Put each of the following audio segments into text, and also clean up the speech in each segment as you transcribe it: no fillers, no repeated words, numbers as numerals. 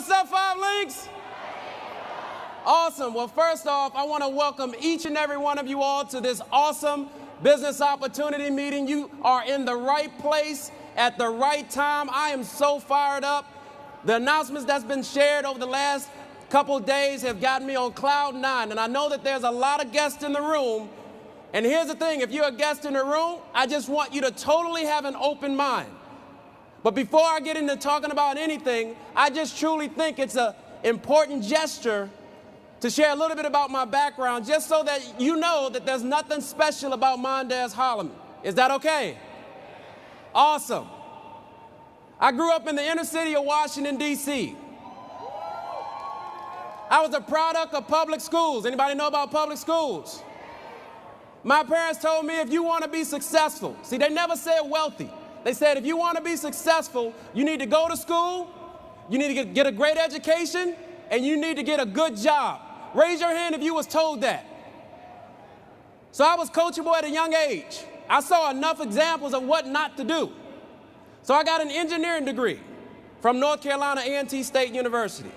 What's up, 5 Links? Awesome. Well, first off, I want to welcome each and every one of you all to this awesome business opportunity meeting. You are in the right place at the right time. I am so fired up. The announcements that's been shared over the last couple days have gotten me on cloud 9, and I know that there's a lot of guests in the room. And here's the thing, if you're a guest in the room, I just want you to totally have an open mind. But before I get into talking about anything, I just truly think it's an important gesture to share a little bit about my background, just so that you know that there's nothing special about Mondez Holloman. Is that okay? Awesome. I grew up in the inner city of Washington, D.C. I was a product of public schools. Anybody know about public schools? My parents told me if you want to be successful, see, they never said wealthy. They said if you want to be successful, you need to go to school, you need to get a great education, and you need to get a good job. Raise your hand if you was told that. So I was coachable at a young age. I saw enough examples of what not to do. So I got an engineering degree from North Carolina A&T State University.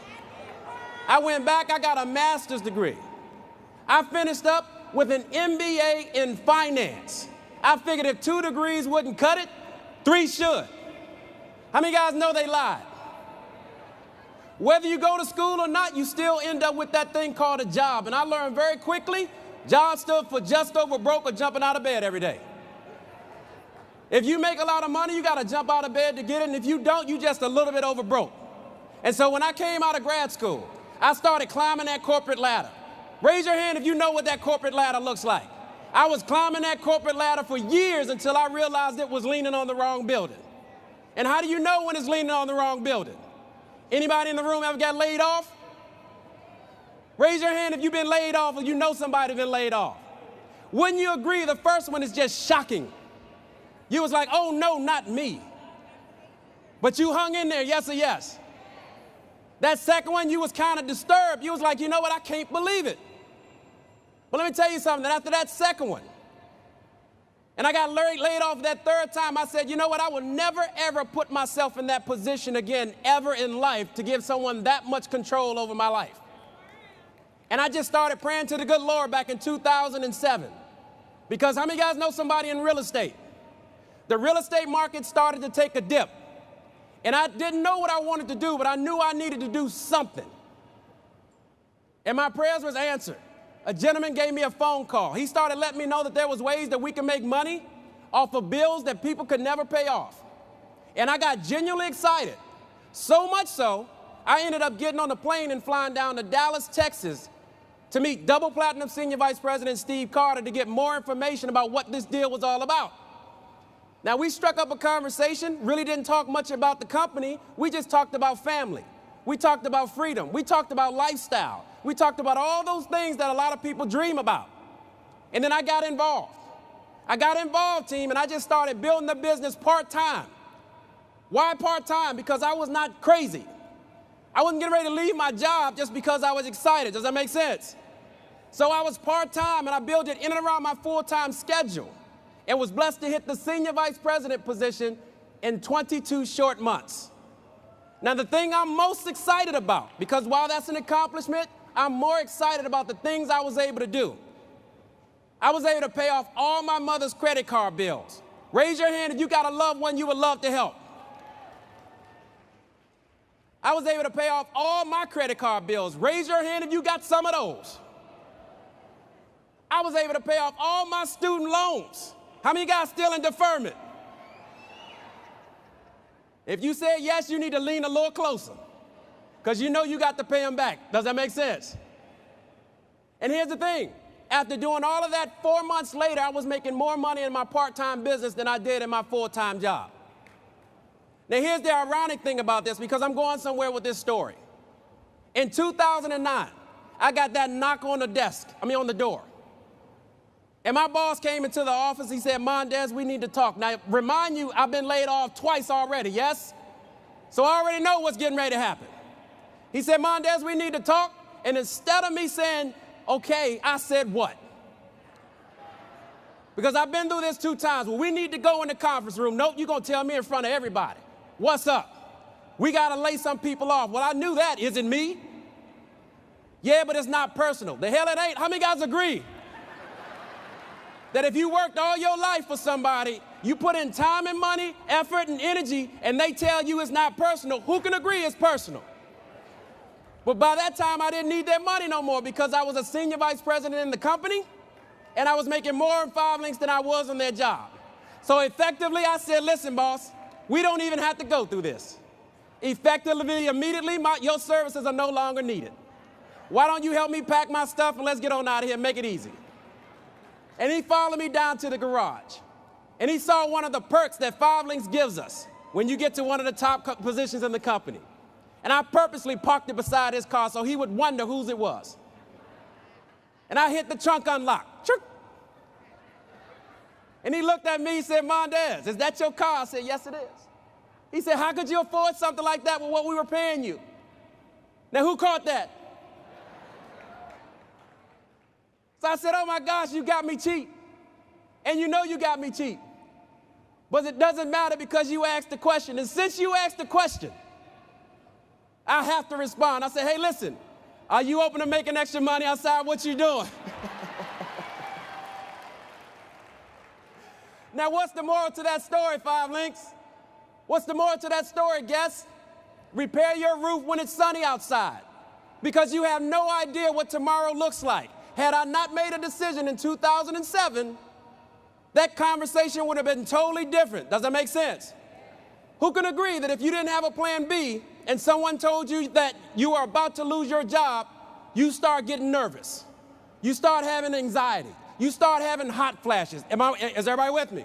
I went back, I got a master's degree. I finished up with an MBA in finance. I figured if 2 degrees wouldn't cut it, 3 should. How many guys know they lied? Whether you go to school or not, you still end up with that thing called a job. And I learned very quickly, job stood for just over broke or jumping out of bed every day. If you make a lot of money, you got to jump out of bed to get it. And if you don't, you just a little bit over broke. And so when I came out of grad school, I started climbing that corporate ladder. Raise your hand if you know what that corporate ladder looks like. I was climbing that corporate ladder for years until I realized it was leaning on the wrong building. And how do you know when it's leaning on the wrong building? Anybody in the room ever got laid off? Raise your hand if you've been laid off or you know somebody been laid off. Wouldn't you agree the first one is just shocking? You was like, oh no, not me. But you hung in there, yes or yes. That second one, you was kind of disturbed. You was like, you know what, I can't believe it. But let me tell you something, after that second one, and I got laid off that third time, I said, you know what, I will never, ever put myself in that position again, ever in life, to give someone that much control over my life. And I just started praying to the good Lord back in 2007. Because how many guys know somebody in real estate? The real estate market started to take a dip. And I didn't know what I wanted to do, but I knew I needed to do something. And my prayers was answered. A gentleman gave me a phone call. He started letting me know that there was ways that we could make money off of bills that people could never pay off. And I got genuinely excited. So much so, I ended up getting on a plane and flying down to Dallas, Texas to meet double platinum senior vice president Steve Carter to get more information about what this deal was all about. Now, we struck up a conversation, really didn't talk much about the company. We just talked about family. We talked about freedom. We talked about lifestyle. We talked about all those things that a lot of people dream about. And then I got involved. I got involved, team, and I just started building the business part-time. Why part-time? Because I was not crazy. I wasn't getting ready to leave my job just because I was excited. Does that make sense? So I was part-time, and I built it in and around my full-time schedule and was blessed to hit the senior vice president position in 22 short months. Now, the thing I'm most excited about, because while that's an accomplishment, I'm more excited about the things I was able to do. I was able to pay off all my mother's credit card bills. Raise your hand if you got a loved one you would love to help. I was able to pay off all my credit card bills. Raise your hand if you got some of those. I was able to pay off all my student loans. How many guys still in deferment? If you said yes, you need to lean a little closer, because you know you got to pay them back. Does that make sense? And here's the thing. After doing all of that, 4 months later, I was making more money in my part-time business than I did in my full-time job. Now, here's the ironic thing about this, because I'm going somewhere with this story. In 2009, I got that knock on the door. And my boss came into the office. He said, Mondez, we need to talk. Now, remind you, I've been laid off twice already, yes? So I already know what's getting ready to happen. He said, Mondez, we need to talk. And instead of me saying, okay, I said what? Because I've been through this 2 times. Well, we need to go in the conference room. Nope, you're going to tell me in front of everybody. What's up? We got to lay some people off. Well, I knew that. Is it me? Yeah, but it's not personal. The hell it ain't. How many guys agree that if you worked all your life for somebody, you put in time and money, effort and energy, and they tell you it's not personal, who can agree it's personal? But by that time, I didn't need their money no more because I was a senior vice president in the company, and I was making more in 5 links than I was on their job. So effectively, I said, listen, boss, we don't even have to go through this. Effectively, immediately, your services are no longer needed. Why don't you help me pack my stuff and let's get on out of here and make it easy? And he followed me down to the garage. And he saw one of the perks that 5 links gives us when you get to one of the top positions in the company. And I purposely parked it beside his car so he would wonder whose it was. And I hit the trunk unlock. Chirk. And he looked at me and said, Mondez, is that your car? I said, yes, it is. He said, how could you afford something like that with what we were paying you? Now, who caught that? So I said, oh my gosh, you got me cheap. And you know you got me cheap. But it doesn't matter because you asked the question. And since you asked the question, I have to respond. I said, hey, listen, are you open to making extra money outside what you doing? Now, what's the moral to that story, 5 links? What's the moral to that story, guests? Repair your roof when it's sunny outside because you have no idea what tomorrow looks like. Had I not made a decision in 2007, that conversation would have been totally different. Does that make sense? Who can agree that if you didn't have a plan B and someone told you that you are about to lose your job, you start getting nervous. You start having anxiety. You start having hot flashes. Is everybody with me?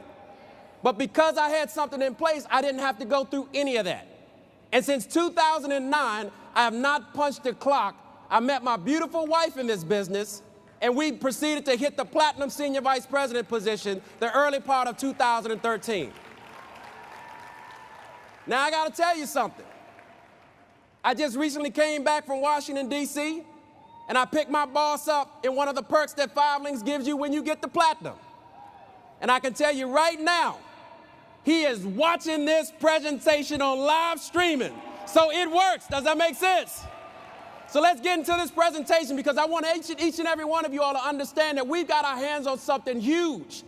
But because I had something in place, I didn't have to go through any of that. And since 2009, I have not punched the clock. I met my beautiful wife in this business, and we proceeded to hit the platinum senior vice president position the early part of 2013. Now, I got to tell you something. I just recently came back from Washington, D.C., and I picked my boss up in one of the perks that 5 links gives you when you get the platinum. And I can tell you right now, he is watching this presentation on live streaming. So it works. Does that make sense? So let's get into this presentation because I want each and every one of you all to understand that we've got our hands on something huge.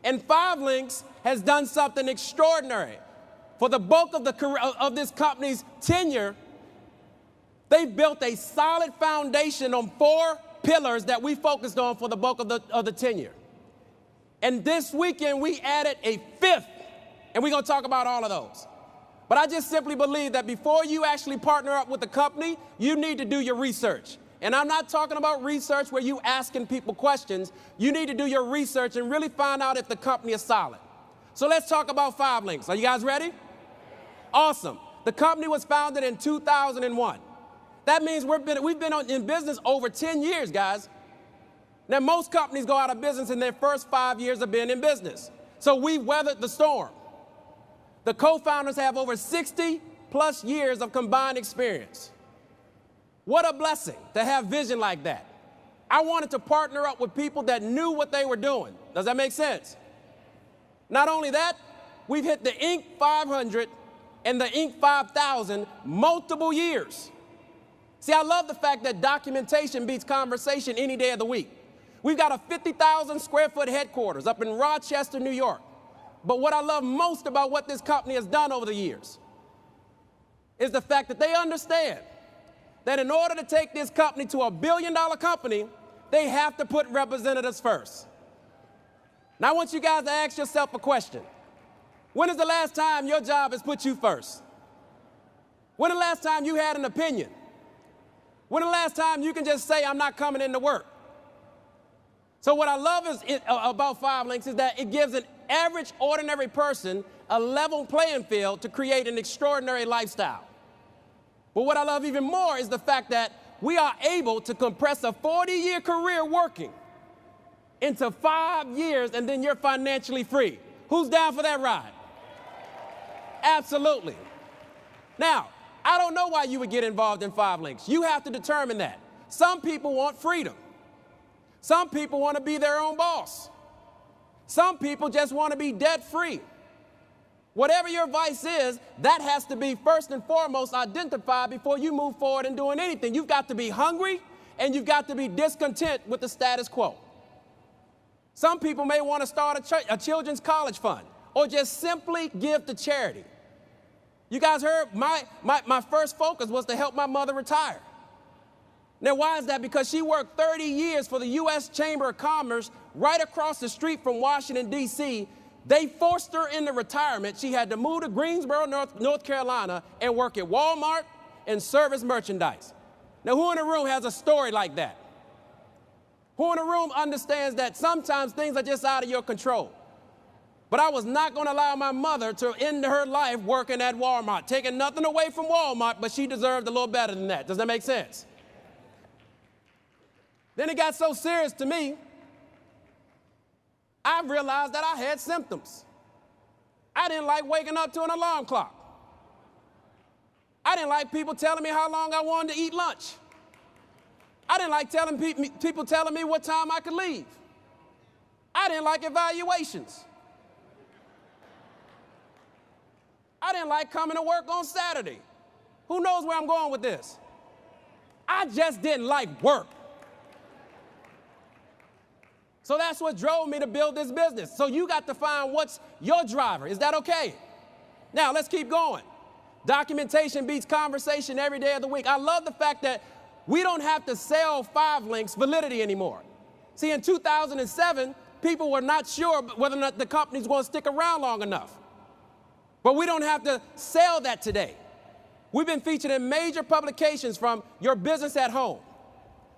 And 5 links has done something extraordinary. For the bulk of this company's tenure, they built a solid foundation on 4 pillars that we focused on for the bulk of the tenure. And this weekend, we added a 5th, and we're going to talk about all of those. But I just simply believe that before you actually partner up with the company, you need to do your research. And I'm not talking about research where you asking people questions. You need to do your research and really find out if the company is solid. So let's talk about 5 links. Are you guys ready? Awesome. The company was founded in 2001. That means we've been in business over 10 years, guys. Now, most companies go out of business in their first 5 years of being in business. So we weathered the storm. The co-founders have over 60+ years of combined experience. What a blessing to have vision like that. I wanted to partner up with people that knew what they were doing. Does that make sense? Not only that, we've hit the Inc. 500 and the Inc. 5000 multiple years. See, I love the fact that documentation beats conversation any day of the week. We've got a 50,000 square foot headquarters up in Rochester, New York. But what I love most about what this company has done over the years is the fact that they understand that in order to take this company to a billion-dollar company, they have to put representatives first. Now, I want you guys to ask yourself a question. When is the last time your job has put you first? When the last time you had an opinion? When the last time you can just say, I'm not coming into work? So what I love about 5 links is that it gives an average, ordinary person a level playing field to create an extraordinary lifestyle. But what I love even more is the fact that we are able to compress a 40-year career working into 5 years, and then you're financially free. Who's down for that ride? Absolutely. Now, I don't know why you would get involved in 5 links. You have to determine that. Some people want freedom. Some people want to be their own boss. Some people just want to be debt-free. Whatever your vice is, that has to be first and foremost identified before you move forward in doing anything. You've got to be hungry and you've got to be discontent with the status quo. Some people may want to start a children's college fund or just simply give to charity. You guys heard my first focus was to help my mother retire. Now, why is that? Because she worked 30 years for the U.S. Chamber of Commerce right across the street from Washington, D.C. They forced her into retirement. She had to move to Greensboro, North Carolina, and work at Walmart and service merchandise. Now, who in the room has a story like that? Who in the room understands that sometimes things are just out of your control? But I was not going to allow my mother to end her life working at Walmart, taking nothing away from Walmart, but she deserved a little better than that. Does that make sense? Then it got so serious to me, I realized that I had symptoms. I didn't like waking up to an alarm clock. I didn't like people telling me how long I wanted to eat lunch. I didn't like people telling me what time I could leave. I didn't like evaluations. I didn't like coming to work on Saturday. Who knows where I'm going with this? I just didn't like work. So that's what drove me to build this business. So you got to find what's your driver. Is that okay? Now, let's keep going. Documentation beats conversation every day of the week. I love the fact that we don't have to sell 5 links validity anymore. See, in 2007, people were not sure whether or not the company's going to stick around long enough. But we don't have to sell that today. We've been featured in major publications from Your Business at Home,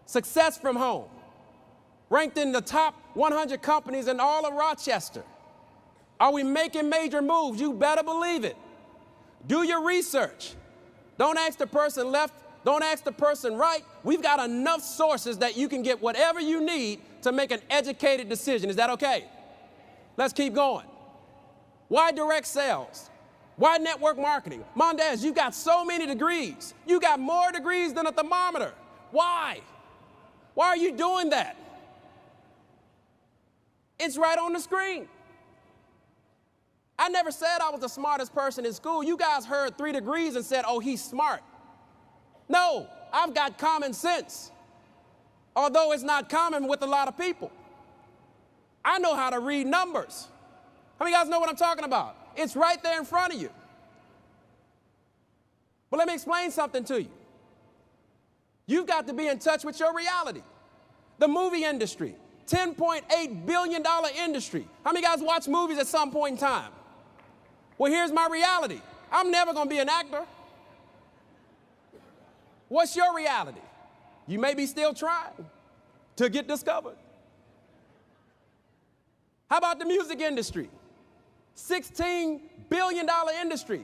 Success from Home, ranked in the top 100 companies in all of Rochester. Are we making major moves? You better believe it. Do your research. Don't ask the person left, don't ask the person right. We've got enough sources that you can get whatever you need to make an educated decision. Is that okay? Let's keep going. Why direct sales? Why network marketing? Mondez, you got so many degrees. You got more degrees than a thermometer. Why? Why are you doing that? It's right on the screen. I never said I was the smartest person in school. You guys heard 3 degrees and said, oh, he's smart. No, I've got common sense, although it's not common with a lot of people. I know how to read numbers. How many of you guys know what I'm talking about? It's right there in front of you. But let me explain something to you. You've got to be in touch with your reality. The movie industry, $10.8 billion industry. How many guys watch movies at some point in time? Well, here's my reality. I'm never going to be an actor. What's your reality? You may be still trying to get discovered. How about the music industry? $16 billion industry.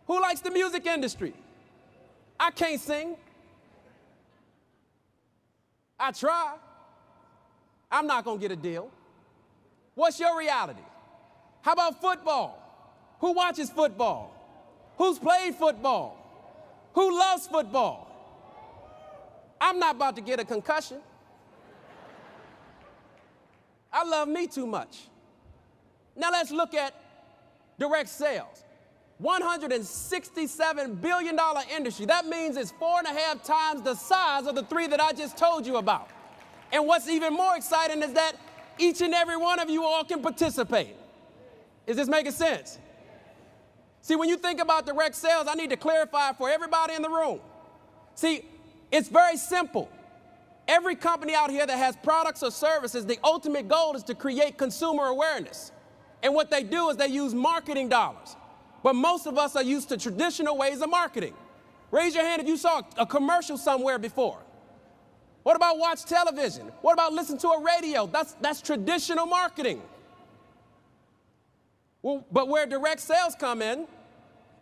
Who likes the music industry? I can't sing. I try. I'm not going to get a deal. What's your reality? How about football? Who watches football? Who's played football? Who loves football? I'm not about to get a concussion. I love me too much. Now let's look at direct sales. $167 billion industry. That means it's 4.5 times the size of the 3 that I just told you about. And what's even more exciting is that each and every one of you all can participate. Is this making sense? See, when you think about direct sales, I need to clarify for everybody in the room. See, it's very simple. Every company out here that has products or services, the ultimate goal is to create consumer awareness. And what they do is they use marketing dollars. But most of us are used to traditional ways of marketing. Raise your hand if you saw a commercial somewhere before. What about watch television? What about listen to a radio? That's traditional marketing. Well, but where direct sales come in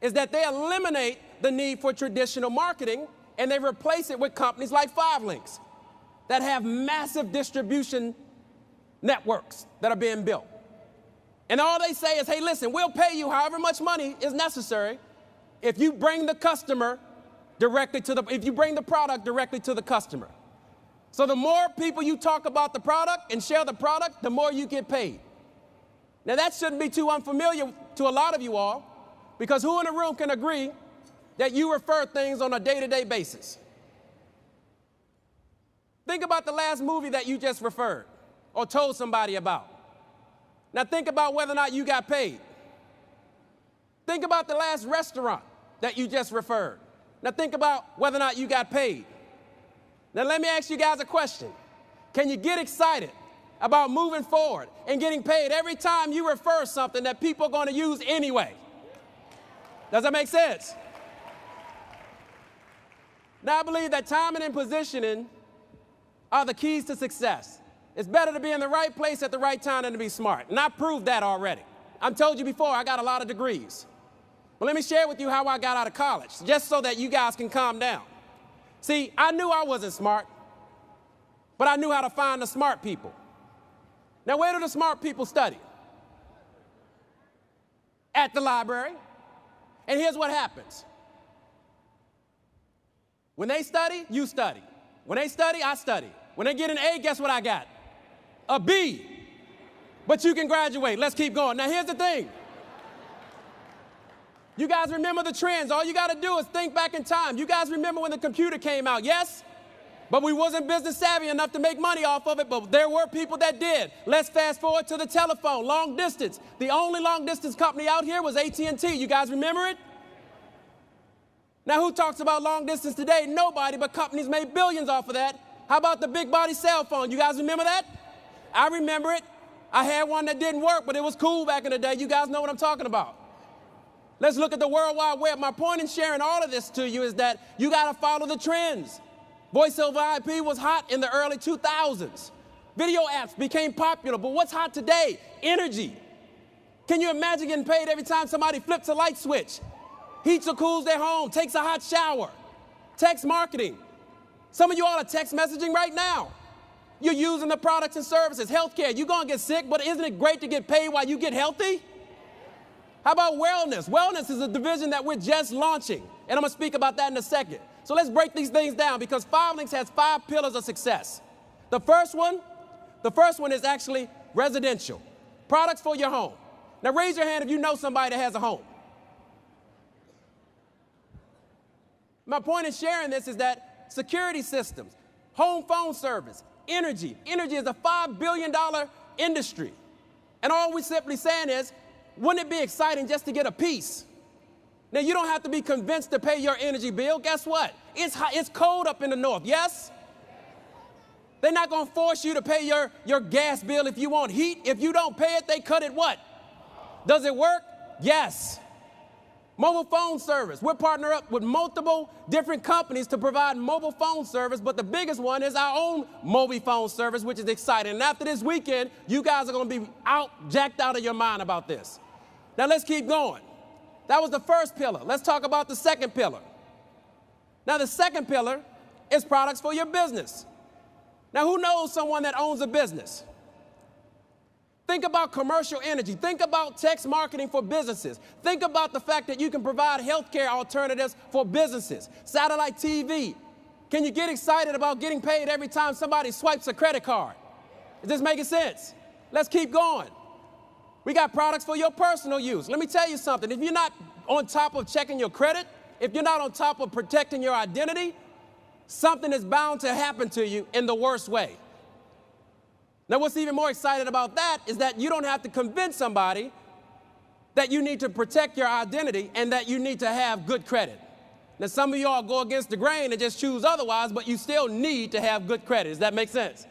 is that they eliminate the need for traditional marketing and they replace it with companies like 5 Links that have massive distribution networks that are being built. And all they say is, hey, listen, we'll pay you however much money is necessary if you bring the customer directly to if you bring the product directly to the customer. So the more people you talk about the product and share the product, the more you get paid. Now, that shouldn't be too unfamiliar to a lot of you all, because who in the room can agree that you refer things on a day-to-day basis? Think about the last movie that you just referred or told somebody about. Now, think about whether or not you got paid. Think about the last restaurant that you just referred. Now, think about whether or not you got paid. Now, let me ask you guys a question. Can you get excited about moving forward and getting paid every time you refer something that people are going to use anyway? Does that make sense? Now, I believe that timing and positioning are the keys to success. It's better to be in the right place at the right time than to be smart. And I proved that already. I've told you before, I got a lot of degrees. But let me share with you how I got out of college, just so that you guys can calm down. See, I knew I wasn't smart, but I knew how to find the smart people. Now, where do the smart people study? At the library. And here's what happens. When they study, you study. When they study, I study. When they get an A, guess what I got? A B. But you can graduate. Let's keep going. Now, here's the thing. You guys remember the trends. All you got to do is think back in time. You guys remember when the computer came out, yes? But we wasn't business savvy enough to make money off of it, but there were people that did. Let's fast forward to the telephone, long distance. The only long distance company out here was AT&T. You guys remember it? Now, who talks about long distance today? Nobody, but companies made billions off of that. How about the big body cell phone? You guys remember that? I remember it. I had one that didn't work, but it was cool back in the day. You guys know what I'm talking about. Let's look at the World Wide Web. My point in sharing all of this to you is that you got to follow the trends. Voice over IP was hot in the early 2000s. Video apps became popular, but what's hot today? Energy. Can you imagine getting paid every time somebody flips a light switch? Heats or cools their home, takes a hot shower. Text marketing. Some of you all are text messaging right now. You're using the products and services. Healthcare, you're going to get sick, but isn't it great to get paid while you get healthy? How about wellness? Wellness is a division that we're just launching, and I'm going to speak about that in a second. So let's break these things down, because 5LINX has 5 pillars of success. The first one is actually residential. Products for your home. Now raise your hand if you know somebody that has a home. My point in sharing this is that security systems, home phone service, energy. Energy is a $5 billion industry. And all we're simply saying is, wouldn't it be exciting just to get a piece? Now, you don't have to be convinced to pay your energy bill. Guess what? It's hot, it's cold up in the north, yes? They're not going to force you to pay your gas bill if you want heat. If you don't pay it, they cut it what? Does it work? Yes. Mobile phone service. We're partnered up with multiple different companies to provide mobile phone service, but the biggest one is our own mobile phone service, which is exciting. And after this weekend, you guys are going to be jacked out of your mind about this. Now, let's keep going. That was the first pillar. Let's talk about the second pillar. Now, the second pillar is products for your business. Now, who knows someone that owns a business? Think about commercial energy. Think about text marketing for businesses. Think about the fact that you can provide healthcare alternatives for businesses. Satellite TV. Can you get excited about getting paid every time somebody swipes a credit card? Is this making sense? Let's keep going. We got products for your personal use. Let me tell you something. If you're not on top of checking your credit, if you're not on top of protecting your identity, something is bound to happen to you in the worst way. Now, what's even more exciting about that is that you don't have to convince somebody that you need to protect your identity and that you need to have good credit. Now, some of y'all go against the grain and just choose otherwise, but you still need to have good credit. Does that make sense?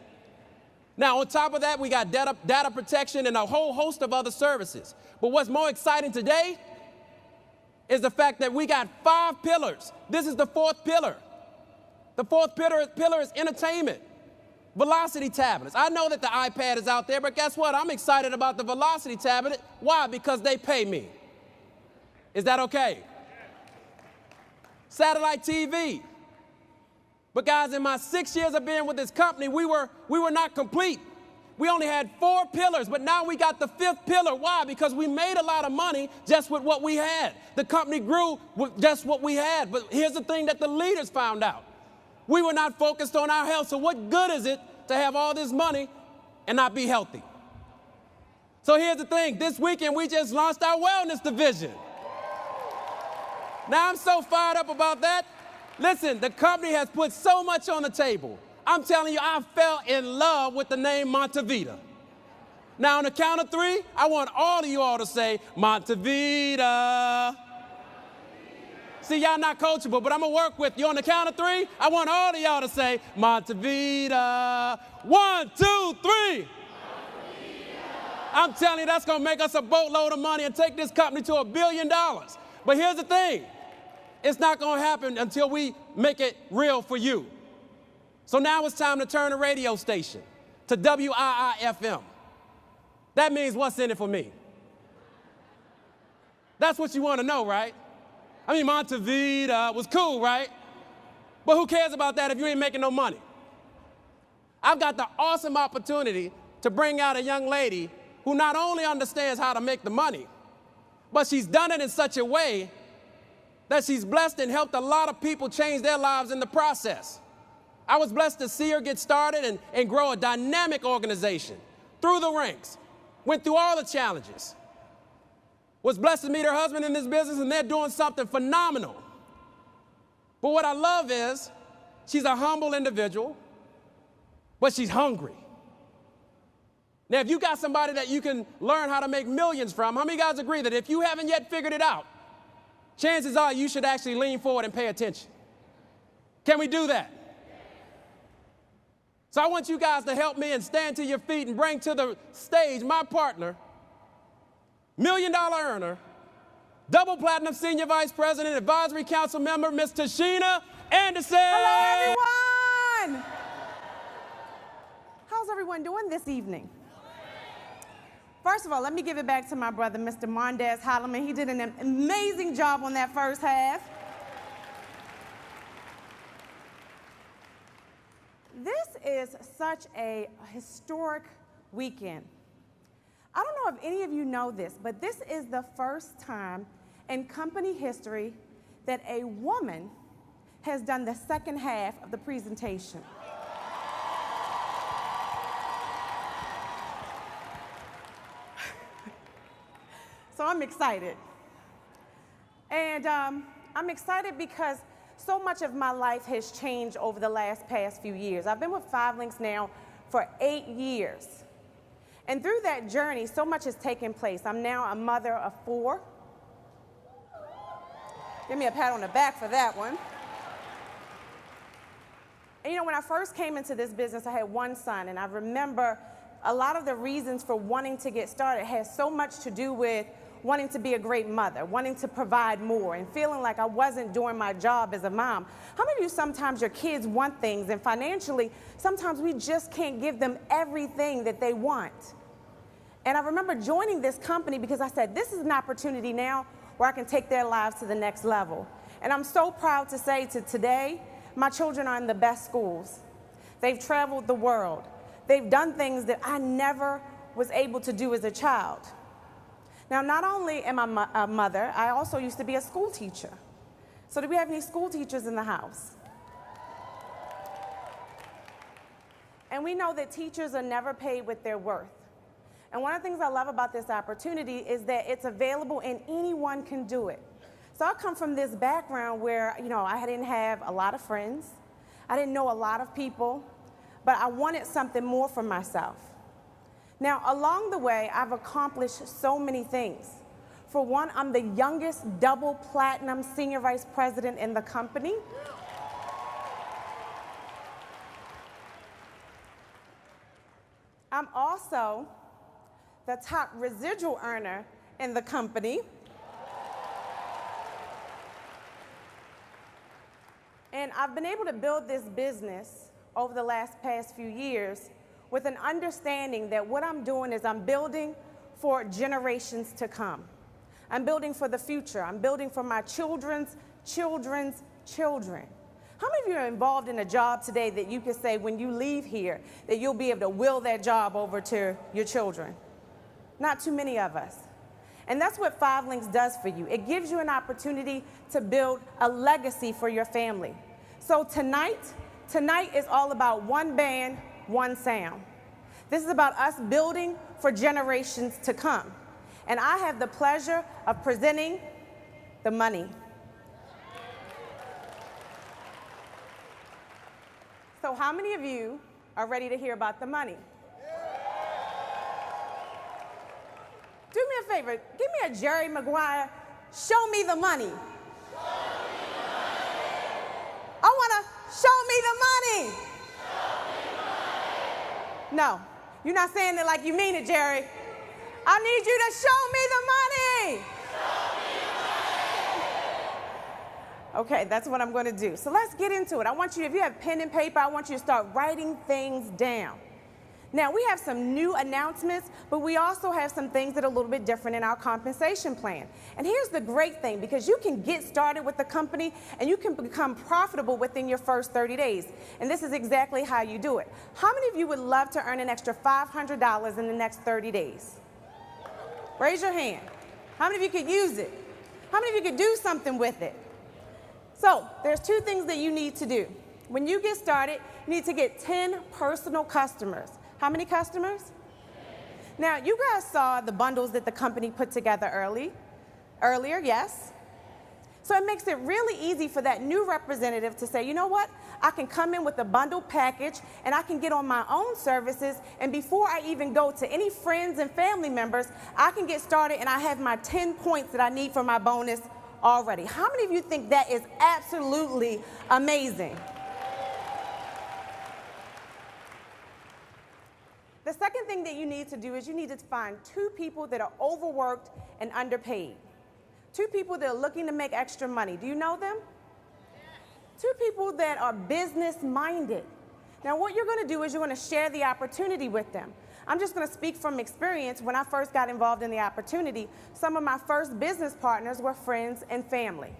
Now, on top of that, we got data protection and a whole host of other services. But what's more exciting today is the fact that we got 5 pillars. This is the 4th pillar. The 4th pillar is entertainment. Velocity tablets. I know that the iPad is out there, but guess what? I'm excited about the Velocity tablet. Why? Because they pay me. Is that okay? Satellite TV. But guys, in my 6 years of being with this company, we were not complete. We only had 4 pillars, but now we got the 5th pillar. Why? Because we made a lot of money just with what we had. The company grew with just what we had. But here's the thing that the leaders found out. We were not focused on our health. So what good is it to have all this money and not be healthy? So here's the thing. This weekend, we just launched our wellness division. Now, I'm so fired up about that. Listen, the company has put so much on the table. I'm telling you, I fell in love with the name Montevita. Now, on the count of 3, I want all of you all to say, Montevita. See, y'all not coachable, but I'm going to work with you. On the count of 3, I want all of y'all to say, Montevita. 1, 2, 3. I'm telling you, that's going to make us a boatload of money and take this company to $1 billion. But here's the thing. It's not going to happen until we make it real for you. So now it's time to turn the radio station to WIIFM. That means what's in it for me. That's what you want to know, right? I mean, Montevita was cool, right? But who cares about that if you ain't making no money? I've got the awesome opportunity to bring out a young lady who not only understands how to make the money, but she's done it in such a way that she's blessed and helped a lot of people change their lives in the process. I was blessed to see her get started and grow a dynamic organization through the ranks, went through all the challenges, was blessed to meet her husband in this business, and they're doing something phenomenal. But what I love is she's a humble individual, but she's hungry. Now, if you got somebody that you can learn how to make millions from, how many guys agree that if you haven't yet figured it out, chances are you should actually lean forward and pay attention? Can we do that? So I want you guys to help me and stand to your feet and bring to the stage my partner, $1 million earner, double platinum senior vice president, advisory council member, Ms. Tishina Anderson. Hello, everyone. How's everyone doing this evening? First of all, let me give it back to my brother, Mr. Mondez Holloman. He did an amazing job on that first half. This is such a historic weekend. I don't know if any of you know this, but this is the first time in company history that a woman has done the second half of the presentation. So I'm excited. And I'm excited because so much of my life has changed over the past few years. I've been with 5 Links now for 8 years. And through that journey, so much has taken place. I'm now a mother of 4. Give me a pat on the back for that one. And you know, when I first came into this business, I had 1 son, and I remember a lot of the reasons for wanting to get started has so much to do with wanting to be a great mother, wanting to provide more, and feeling like I wasn't doing my job as a mom. How many of you, sometimes your kids want things, and financially, sometimes we just can't give them everything that they want? And I remember joining this company because I said, this is an opportunity now where I can take their lives to the next level. And I'm so proud to say to today, my children are in the best schools. They've traveled the world. They've done things that I never was able to do as a child. Now, not only am I a mother, I also used to be a school teacher. So do we have any school teachers in the house? And we know that teachers are never paid with their worth. And one of the things I love about this opportunity is that it's available and anyone can do it. So I come from this background where, you know, I didn't have a lot of friends. I didn't know a lot of people, but I wanted something more for myself. Now, along the way, I've accomplished so many things. For one, I'm the youngest double platinum senior vice president in the company. I'm also the top residual earner in the company. And I've been able to build this business over the past few years with an understanding that what I'm doing is I'm building for generations to come. I'm building for the future. I'm building for my children's children's children. How many of you are involved in a job today that you can say when you leave here that you'll be able to will that job over to your children? Not too many of us. And that's what 5 Links does for you. It gives you an opportunity to build a legacy for your family. So tonight is all about one band, one sound. This is about us building for generations to come. And I have the pleasure of presenting the money. So how many of you are ready to hear about the money? Do me a favor, give me a Jerry Maguire, show me the money. I want to show me the money. No, you're not saying it like you mean it, Jerry. I need you to show me the money. Okay, that's what I'm going to do. So let's get into it. I want you, if you have pen and paper, I want you to start writing things down. Now, we have some new announcements, but we also have some things that are a little bit different in our compensation plan. And here's the great thing, because you can get started with the company and you can become profitable within your first 30 days. And this is exactly how you do it. How many of you would love to earn an extra $500 in the next 30 days? Raise your hand. How many of you could use it? How many of you could do something with it? So there's two things that you need to do. When you get started, you need to get 10 personal customers. How many customers? Now, you guys saw the bundles that the company put together earlier, yes? So it makes it really easy for that new representative to say, you know what? I can come in with a bundle package and I can get on my own services, and before I even go to any friends and family members, I can get started and I have my 10 points that I need for my bonus already. How many of you think that is absolutely amazing? The second thing that you need to do is you need to find 2 people that are overworked and underpaid. 2 people that are looking to make extra money. Do you know them? 2 people that are business-minded. Now, what you're going to do is you're going to share the opportunity with them. I'm just going to speak from experience. When I first got involved in the opportunity, some of my first business partners were friends and family.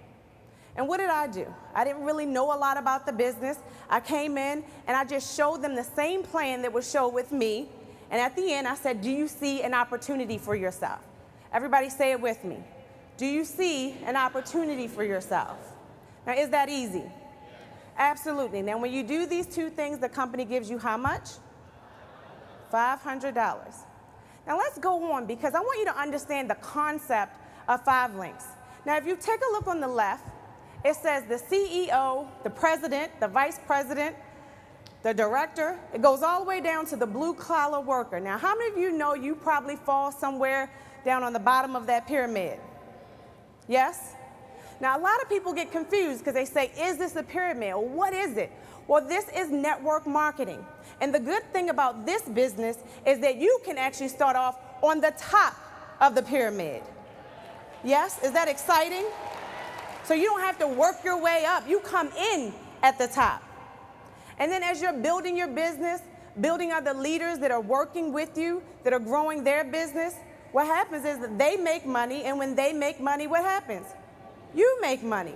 And what did I do? I didn't really know a lot about the business. I came in and I just showed them the same plan that was shown with me. And at the end, I said, do you see an opportunity for yourself? Everybody say it with me. Do you see an opportunity for yourself? Now, is that easy? Absolutely. Now, when you do these 2 things, the company gives you how much? $500. Now, let's go on, because I want you to understand the concept of 5 links. Now, if you take a look on the left, it says the CEO, the president, the vice president, the director. It goes all the way down to the blue-collar worker. Now, how many of you know you probably fall somewhere down on the bottom of that pyramid? Yes? Now, a lot of people get confused because they say, is this a pyramid? Or what is it? Well, this is network marketing. And the good thing about this business is that you can actually start off on the top of the pyramid. Yes? Is that exciting? So you don't have to work your way up. You come in at the top. And then as you're building your business, building other leaders that are working with you, that are growing their business, what happens is that they make money, and when they make money, what happens? You make money.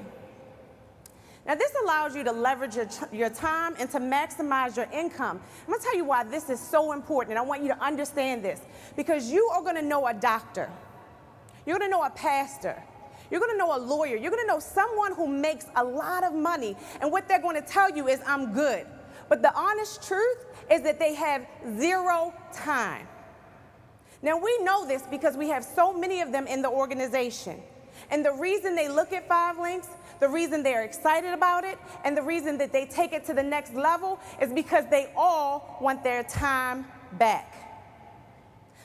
Now, this allows you to leverage your time and to maximize your income. I'm going to tell you why this is so important, and I want you to understand this, because you are going to know a doctor. You're going to know a pastor. You're going to know a lawyer. You're going to know someone who makes a lot of money, and what they're going to tell you is, I'm good. But the honest truth is that they have 0 time. Now, we know this because we have so many of them in the organization. And the reason they look at 5 links, the reason they're excited about it, and the reason that they take it to the next level is because they all want their time back.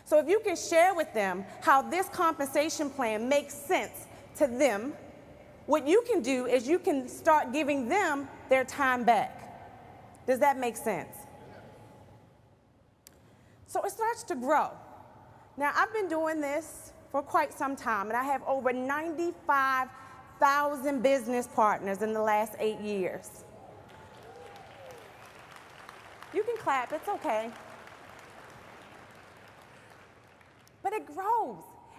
So if you can share with them how this compensation plan makes sense to them, what you can do is you can start giving them their time back. Does that make sense? So it starts to grow. Now, I've been doing this for quite some time, and I have over 95,000 business partners in the last 8 years. You can clap, it's okay. But it grows,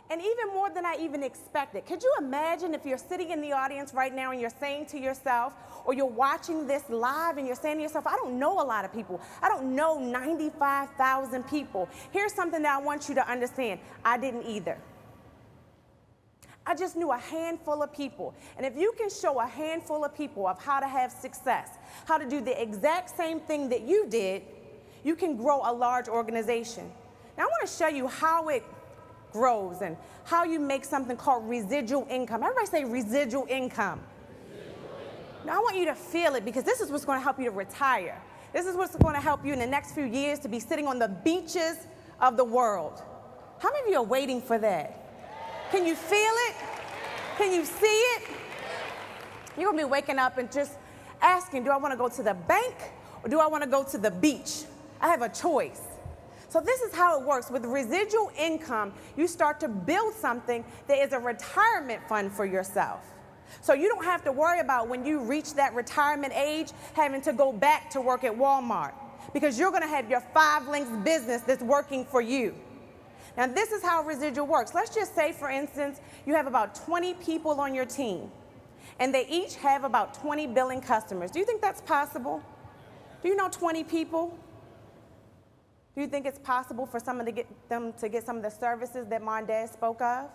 and even more than I even expected. Could you imagine if you're sitting in the audience right now and you're saying to yourself, or you're watching this live and you're saying to yourself, I don't know a lot of people. I don't know 95,000 people. Here's something that I want you to understand. I didn't either. I just knew a handful of people. And if you can show a handful of people of how to have success, how to do the exact same thing that you did, you can grow a large organization. Now I want to show you how it grows and how you make something called residual income. Everybody say residual income. Now I want you to feel it because this is what's going to help you to retire. This is what's going to help you in the next few years to be sitting on the beaches of the world. How many of you are waiting for that? Can you feel it? Can you see it? You're going to be waking up and just asking, do I want to go to the bank or do I want to go to the beach? I have a choice. So this is how it works. With residual income, you start to build something that is a retirement fund for yourself. So you don't have to worry about when you reach that retirement age having to go back to work at Walmart because you're going to have your 5 links business that's working for you. Now this is how residual works. Let's just say, for instance, you have about 20 people on your team and they each have about 20 billing customers. Do you think that's possible? Do you know 20 people? Do you think it's possible for someone to get them to get some of the services that Mondez spoke of?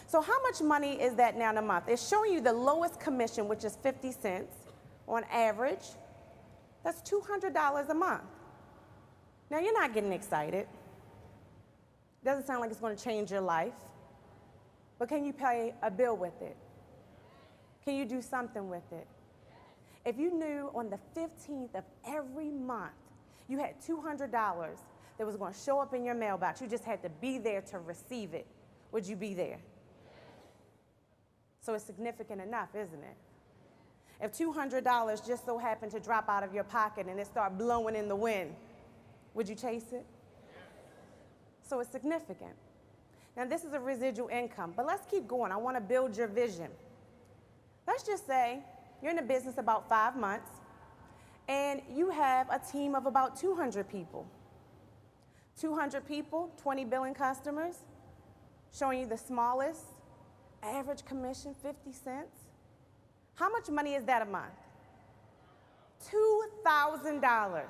So how much money is that now in a month? It's showing you the lowest commission, which is 50 cents on average. That's $200 a month. Now you're not getting excited. Doesn't sound like it's going to change your life. But can you pay a bill with it? Can you do something with it? If you knew on the 15th of every month you had $200 that was going to show up in your mailbox, you just had to be there to receive it, would you be there? So it's significant enough, isn't it? If $200 just so happened to drop out of your pocket and it start blowing in the wind, would you chase it? So it's significant. Now this is a residual income, but let's keep going. I want to build your vision. Let's just say you're in the business about 5 months and you have a team of about 200 people. 200 people, 20 billing customers, showing you the smallest average commission, 50 cents. How much money is that a month? $2,000.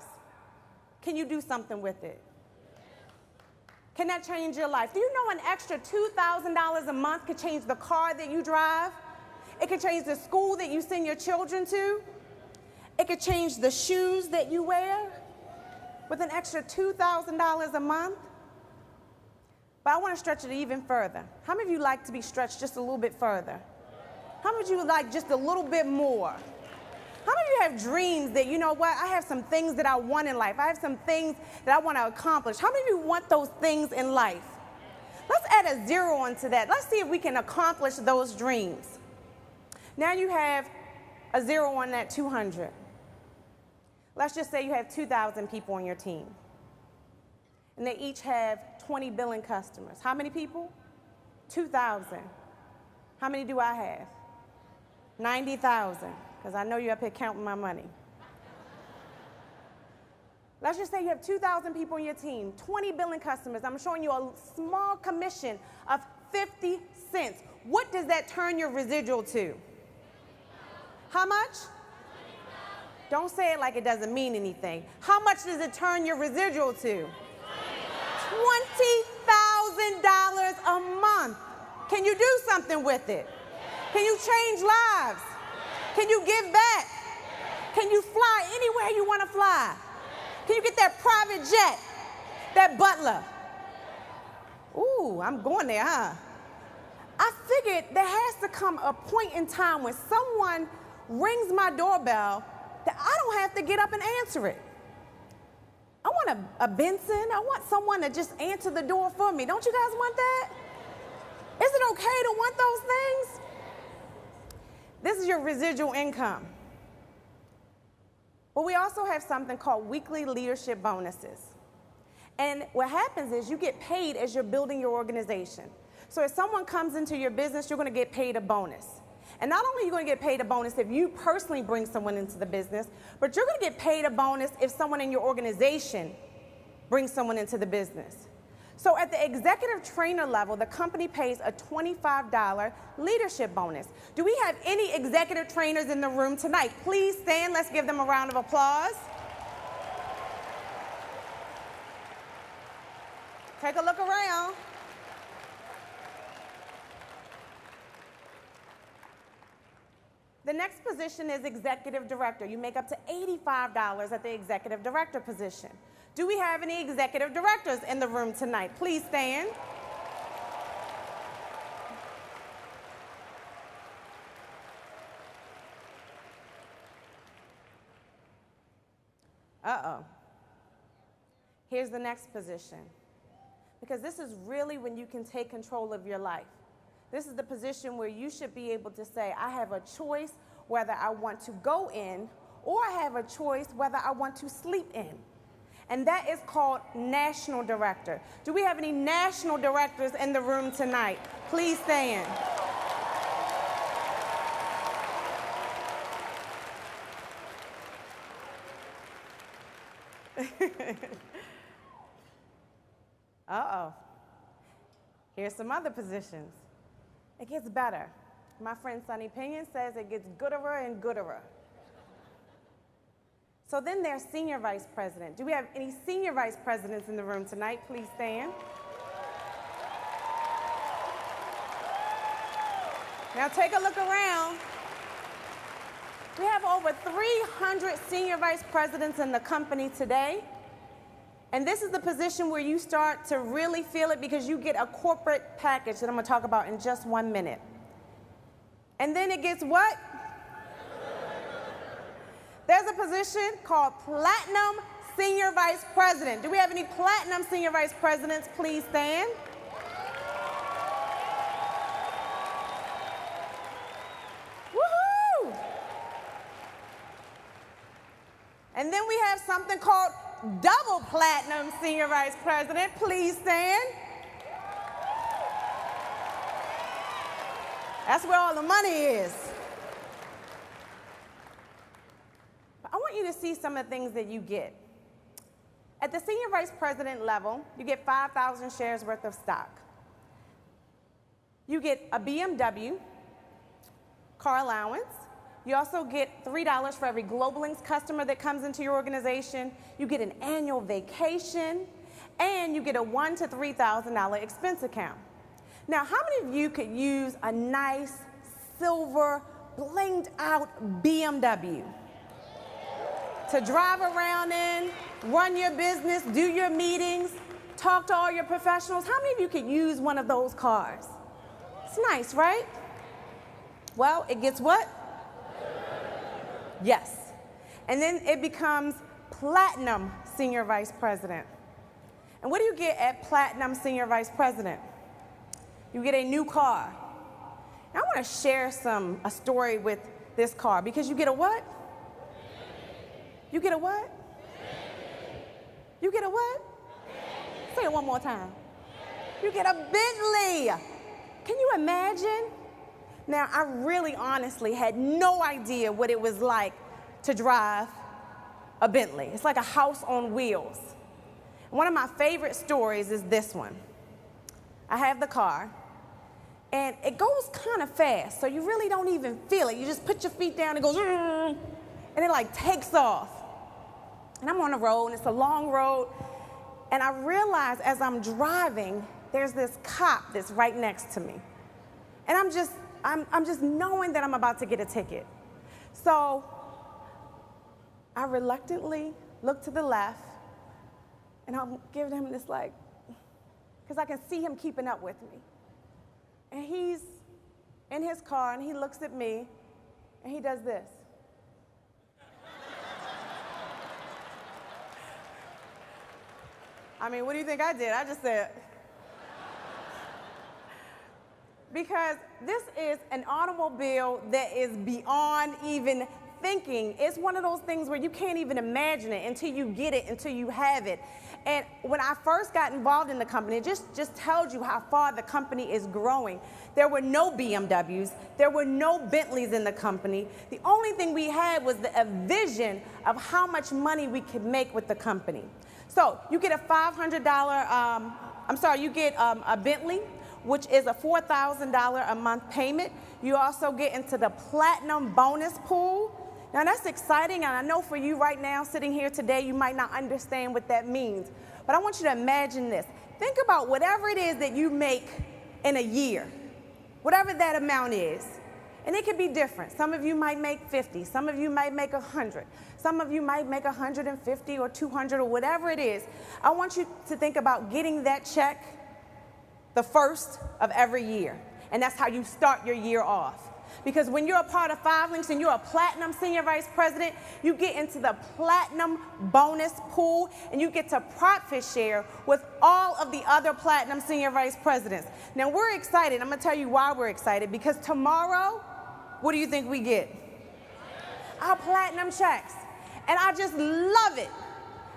Can you do something with it? Can that change your life? Do you know an extra $2,000 a month could change the car that you drive? It could change the school that you send your children to. It could change the shoes that you wear with an extra $2,000 a month. But I want to stretch it even further. How many of you like to be stretched just a little bit further? How many of you would like just a little bit more? How many of you have dreams that, you know what, I have some things that I want in life. I have some things that I want to accomplish. How many of you want those things in life? Let's add a 0 onto that. Let's see if we can accomplish those dreams. Now you have a 0 on that 200. Let's just say you have 2,000 people on your team. And they each have 20 billing customers. How many people? 2,000. How many do I have? 90,000, because I know you're up here counting my money. Let's just say you have 2,000 people on your team, 20 billing customers. I'm showing you a small commission of 50 cents. What does that turn your residual to? How much? Don't say it like it doesn't mean anything. How much does it turn your residual to? $20,000 a month. Can you do something with it? Can you change lives? Can you give back? Can you fly anywhere you want to fly? Can you get that private jet, that butler? Ooh, I'm going there, huh? I figured there has to come a point in time when someone rings my doorbell that I don't have to get up and answer it. I want a Benson. I want someone to just answer the door for me. Don't you guys want that? Is it okay to want those things? This is your residual income. But we also have something called weekly leadership bonuses. And what happens is you get paid as you're building your organization. So if someone comes into your business, you're going to get paid a bonus. And not only are you going to get paid a bonus if you personally bring someone into the business, but you're going to get paid a bonus if someone in your organization brings someone into the business. So at the executive trainer level, the company pays a $25 leadership bonus. Do we have any executive trainers in the room tonight? Please stand. Let's give them a round of applause. Take a look around. The next position is executive director. You make up to $85 at the executive director position. Do we have any executive directors in the room tonight? Please stand. Uh-oh. Here's the next position. Because this is really when you can take control of your life. This is the position where you should be able to say, I have a choice whether I want to go in or I have a choice whether I want to sleep in. And that is called national director. Do we have any national directors in the room tonight? Please stand. Uh-oh. Here's some other positions. It gets better. My friend Sonny Pinion says it gets gooder and gooder. So then there's senior vice president. Do we have any senior vice presidents in the room tonight? Please stand. Now take a look around. We have over 300 senior vice presidents in the company today. And this is the position where you start to really feel it because you get a corporate package that I'm going to talk about in just 1 minute. And then it gets what? There's a position called Platinum Senior Vice President. Do we have any Platinum Senior Vice Presidents? Please stand. Woohoo! And then we have something called Double Platinum Senior Vice President. Please stand. That's where all the money is. But I want you to see some of the things that you get. At the senior vice president level, you get 5,000 shares worth of stock. You get a BMW car allowance. You also get $3 for every Global Links customer that comes into your organization. You get an annual vacation, and you get a $1,000 to $3,000 expense account. Now, how many of you could use a nice, silver, blinged out BMW to drive around in, run your business, do your meetings, talk to all your professionals? How many of you could use one of those cars? It's nice, right? Well, it gets what? Yes. And then it becomes Platinum Senior Vice President. And what do you get at Platinum Senior Vice President? You get a new car. Now, I want to share a story with this car because you get a what? You get a what? You get a what? Say it one more time. You get a Bentley. Can you imagine? Now, I really honestly had no idea what it was like to drive a Bentley. It's like a house on wheels. One of my favorite stories is this one. I have the car, and it goes kind of fast, so you really don't even feel it. You just put your feet down, it goes, and it like takes off. And I'm on the road, and it's a long road, and I realize as I'm driving, there's this cop that's right next to me. And I'm just knowing that I'm about to get a ticket. So I reluctantly look to the left, and I'm giving him this like, because I can see him keeping up with me. And he's in his car, and he looks at me, and he does this. I mean, what do you think I did? I just said, because this is an automobile that is beyond even thinking. It's one of those things where you can't even imagine it until you get it, until you have it. And when I first got involved in the company, it just tells you how far the company is growing. There were no BMWs. There were no Bentleys in the company. The only thing we had was a vision of how much money we could make with the company. So you get a you get a Bentley, which is a $4,000 a month payment. You also get into the platinum bonus pool. Now that's exciting, and I know for you right now, sitting here today, you might not understand what that means. But I want you to imagine this. Think about whatever it is that you make in a year, whatever that amount is. And it could be different. Some of you might make 50, some of you might make 100, some of you might make 150 or 200 or whatever it is. I want you to think about getting that check the first of every year. And that's how you start your year off. Because when you're a part of 5 Links and you're a platinum senior vice president, you get into the platinum bonus pool and you get to profit share with all of the other platinum senior vice presidents. Now we're excited. I'm going to tell you why we're excited. Because tomorrow, what do you think we get? Our platinum checks. And I just love it.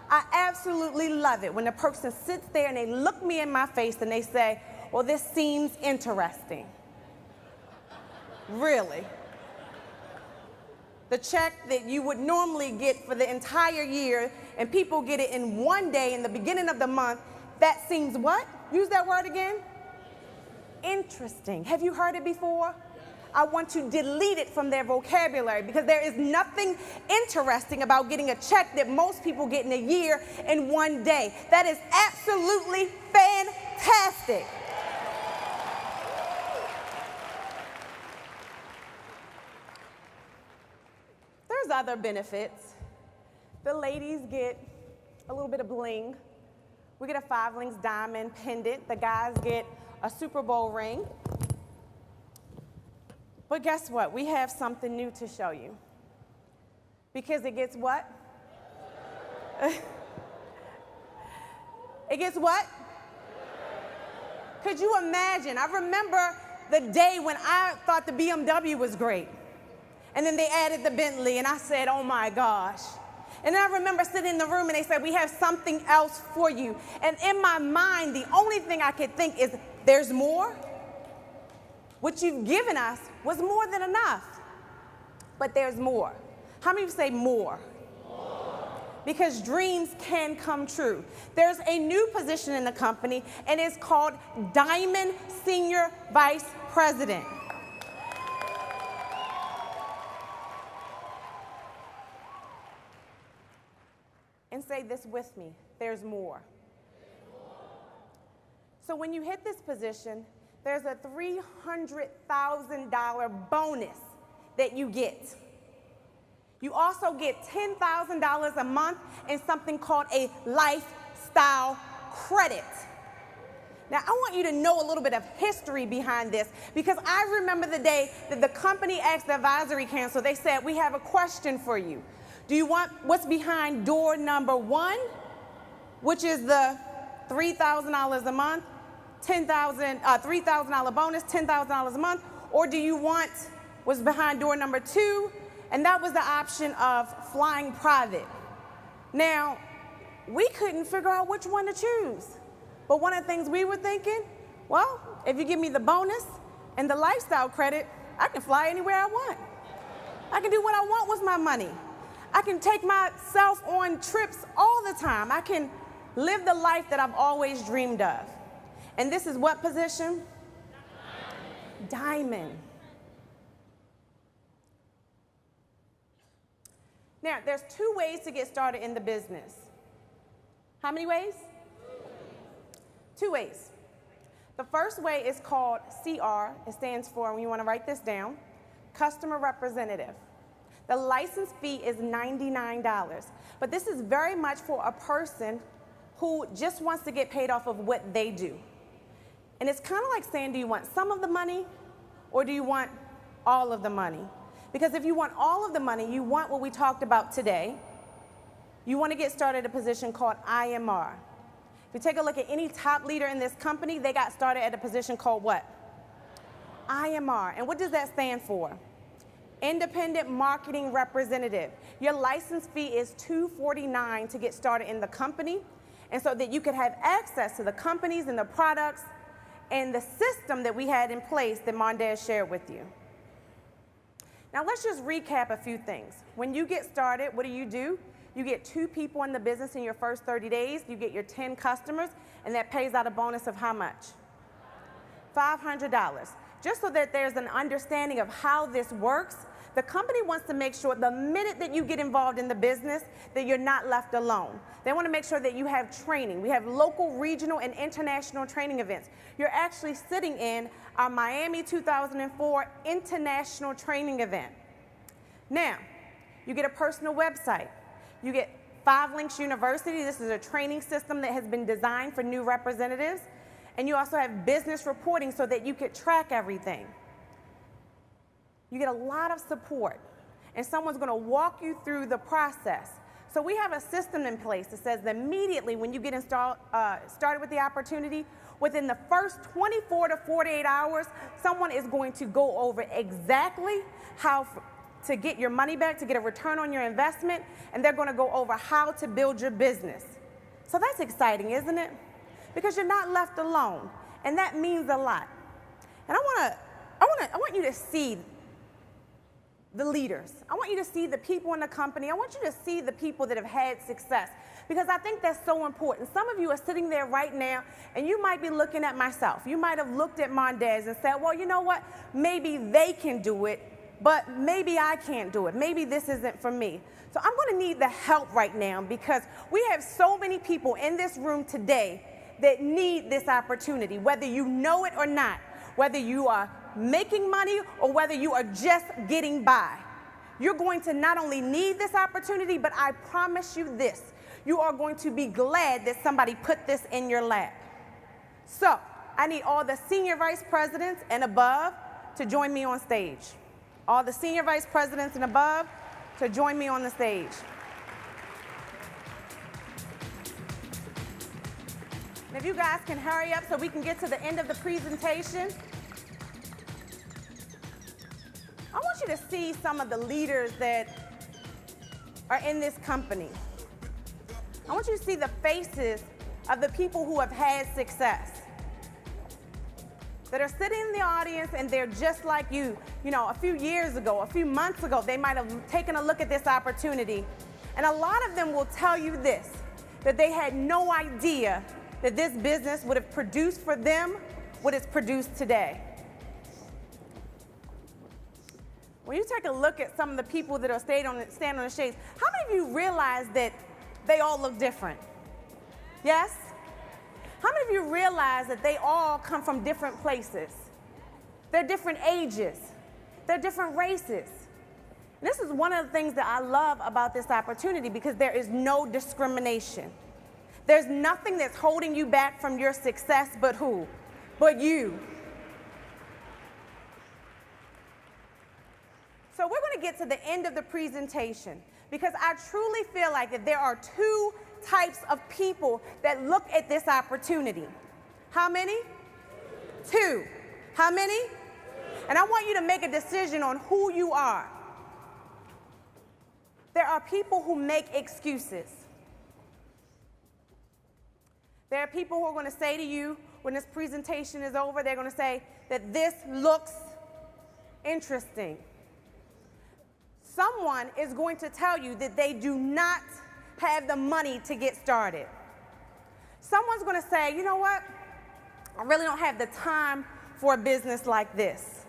I absolutely love it when the person sits there and they look me in my face and they say, well, this seems interesting. Really? The check that you would normally get for the entire year and people get it in one day in the beginning of the month, that seems what? Use that word again. Interesting. Have you heard it before? I want to delete it from their vocabulary because there is nothing interesting about getting a check that most people get in a year in one day. That is absolutely fantastic. There's other benefits. The ladies get a little bit of bling. We get a 5 Links diamond pendant. The guys get a Super Bowl ring. But guess what? We have something new to show you. Because it gets what? It gets what? Could you imagine? I remember the day when I thought the BMW was great. And then they added the Bentley, and I said, oh my gosh. And then I remember sitting in the room, and they said, we have something else for you. And in my mind, the only thing I could think is, there's more? What you've given us was more than enough. But there's more. How many of you say more? More. Because dreams can come true. There's a new position in the company, and it's called Diamond Senior Vice President. And say this with me, there's more. So when you hit this position, there's a $300,000 bonus that you get. You also get $10,000 a month in something called a lifestyle credit. Now, I want you to know a little bit of history behind this because I remember the day that the company asked the advisory council, they said, we have a question for you. Do you want what's behind door number 1, which is the $3,000 a month, $3,000 bonus, $10,000 a month, or do you want what's behind door number 2? And that was the option of flying private. Now, we couldn't figure out which one to choose. But one of the things we were thinking, well, if you give me the bonus and the lifestyle credit, I can fly anywhere I want. I can do what I want with my money. I can take myself on trips all the time. I can live the life that I've always dreamed of. And this is what position? Diamond. Now, there's 2 ways to get started in the business. How many ways? 2 ways. The first way is called CR. It stands for, when you want to write this down, customer representative. The license fee is $99, but this is very much for a person who just wants to get paid off of what they do. And it's kind of like saying, do you want some of the money or do you want all of the money? Because if you want all of the money, you want what we talked about today. You want to get started at a position called IMR. If you take a look at any top leader in this company, they got started at a position called what? IMR. And what does that stand for? Independent Marketing Representative. Your license fee is $249 to get started in the company, and so that you could have access to the companies and the products and the system that we had in place that Mondez shared with you. Now let's just recap a few things. When you get started, what do? You get 2 people in the business in your first 30 days, you get your 10 customers, and that pays out a bonus of how much? $500. Just so that there's an understanding of how this works, The company wants to make sure the minute that you get involved in the business that you're not left alone. They want to make sure that you have training. We have local, regional, and international training events. You're actually sitting in our Miami 2004 International Training event. Now, you get a personal website. You get 5 Links University. This is a training system that has been designed for new representatives. And you also have business reporting so that you could track everything. You get a lot of support, and someone's going to walk you through the process. So we have a system in place that says that immediately when you get started with the opportunity, within the first 24 to 48 hours, someone is going to go over exactly how to get your money back, to get a return on your investment, and they're going to go over how to build your business. So that's exciting, isn't it? Because you're not left alone, and that means a lot. And I want you to see the leaders. I want you to see the people in the company. I want you to see the people that have had success, because I think that's so important. Some of you are sitting there right now, and you might be looking at myself. You might have looked at Mondez and said, well, you know what? Maybe they can do it, but maybe I can't do it. Maybe this isn't for me. So I'm going to need the help right now, because we have so many people in this room today that need this opportunity, whether you know it or not, whether you are making money or whether you are just getting by. You're going to not only need this opportunity, but I promise you this, you are going to be glad that somebody put this in your lap. So I need all the senior vice presidents and above to join me on stage. All the senior vice presidents and above to join me on the stage. And if you guys can hurry up so we can get to the end of the presentation. I want you to see some of the leaders that are in this company. I want you to see the faces of the people who have had success, that are sitting in the audience and they're just like you. You know, a few years ago, a few months ago, they might have taken a look at this opportunity. And a lot of them will tell you this, that they had no idea that this business would have produced for them what it's produced today. When you take a look at some of the people that are standing on the shades, how many of you realize that they all look different? Yes? How many of you realize that they all come from different places? They're different ages. They're different races. And this is one of the things that I love about this opportunity, because there is no discrimination. There's nothing that's holding you back from your success but who? But you. So we're going to get to the end of the presentation, because I truly feel like that there are 2 types of people that look at this opportunity. How many? 2. How many? And I want you to make a decision on who you are. There are people who make excuses. There are people who are going to say to you when this presentation is over, they're going to say that this looks interesting. Someone is going to tell you that they do not have the money to get started. Someone's going to say, you know what? I really don't have the time for a business like this.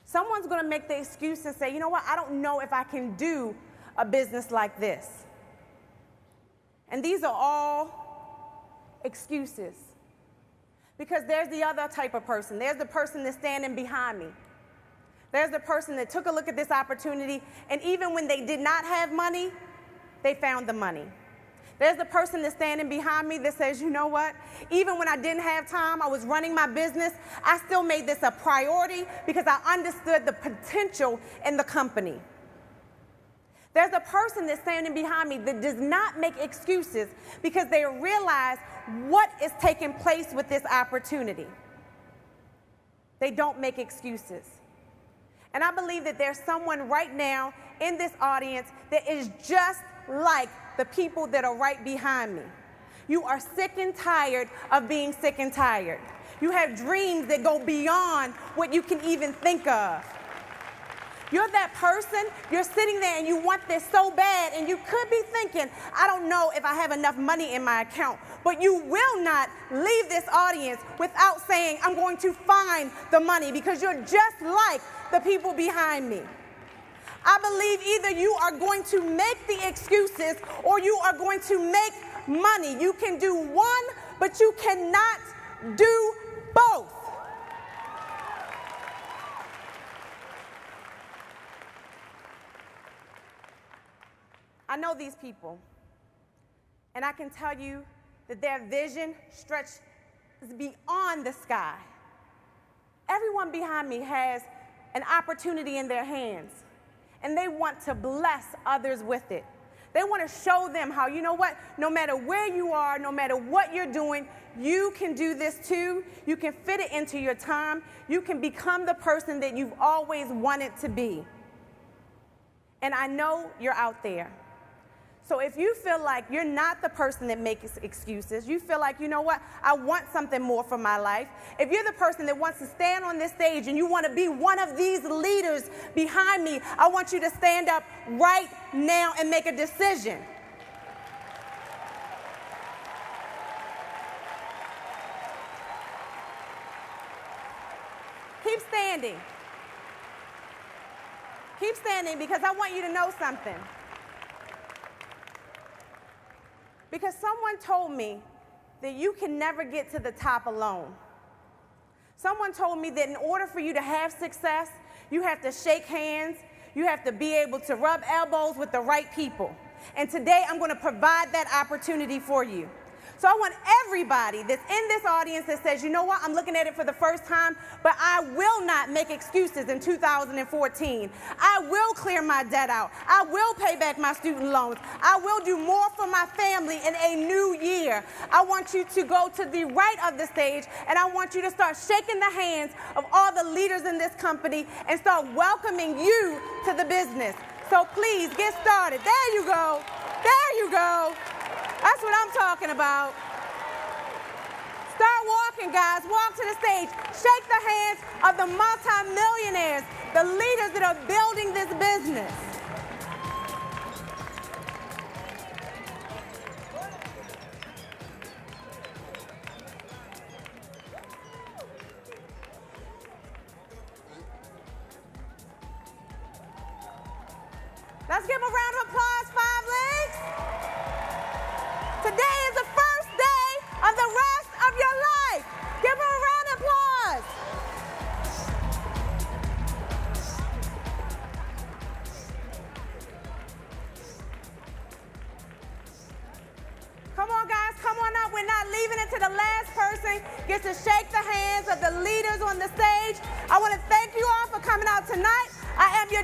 Someone's going to make the excuse and say, you know what? I don't know if I can do a business like this. And these are all excuses. Because there's the other type of person. There's the person that's standing behind me. There's the person that took a look at this opportunity, and even when they did not have money, they found the money. There's the person that's standing behind me that says, you know what? Even when I didn't have time, I was running my business, I still made this a priority because I understood the potential in the company. There's a person that's standing behind me that does not make excuses because they realize what is taking place with this opportunity. They don't make excuses. And I believe that there's someone right now in this audience that is just like the people that are right behind me. You are sick and tired of being sick and tired. You have dreams that go beyond what you can even think of. You're that person, you're sitting there and you want this so bad, and you could be thinking, I don't know if I have enough money in my account, but you will not leave this audience without saying, I'm going to find the money, because you're just like the people behind me. I believe either you are going to make the excuses or you are going to make money. You can do one, but you cannot do both. I know these people, and I can tell you that their vision stretches beyond the sky. Everyone behind me has an opportunity in their hands, and they want to bless others with it. They want to show them how, you know what, no matter where you are, no matter what you're doing, you can do this too. You can fit it into your time. You can become the person that you've always wanted to be. And I know you're out there. So if you feel like you're not the person that makes excuses, you feel like, you know what, I want something more from my life. If you're the person that wants to stand on this stage and you want to be one of these leaders behind me, I want you to stand up right now and make a decision. Keep standing. Keep standing, because I want you to know something. Because someone told me that you can never get to the top alone. Someone told me that in order for you to have success, you have to shake hands, you have to be able to rub elbows with the right people. And today I'm going to provide that opportunity for you. So I want everybody that's in this audience that says, you know what, I'm looking at it for the first time, but I will not make excuses in 2014. I will clear my debt out. I will pay back my student loans. I will do more for my family in a new year. I want you to go to the right of the stage, and I want you to start shaking the hands of all the leaders in this company and start welcoming you to the business. So please get started. There you go. There you go. That's what I'm talking about. Start walking, guys. Walk to the stage. Shake the hands of the multimillionaires, the leaders that are building this business. Let's give them a round of applause, Five Legs. Today is the first day of the rest of your life. Give them a round of applause. Come on, guys, come on up. We're not leaving it to the last person gets to shake the hands of the leaders on the stage. I want to thank you all for coming out tonight. I am your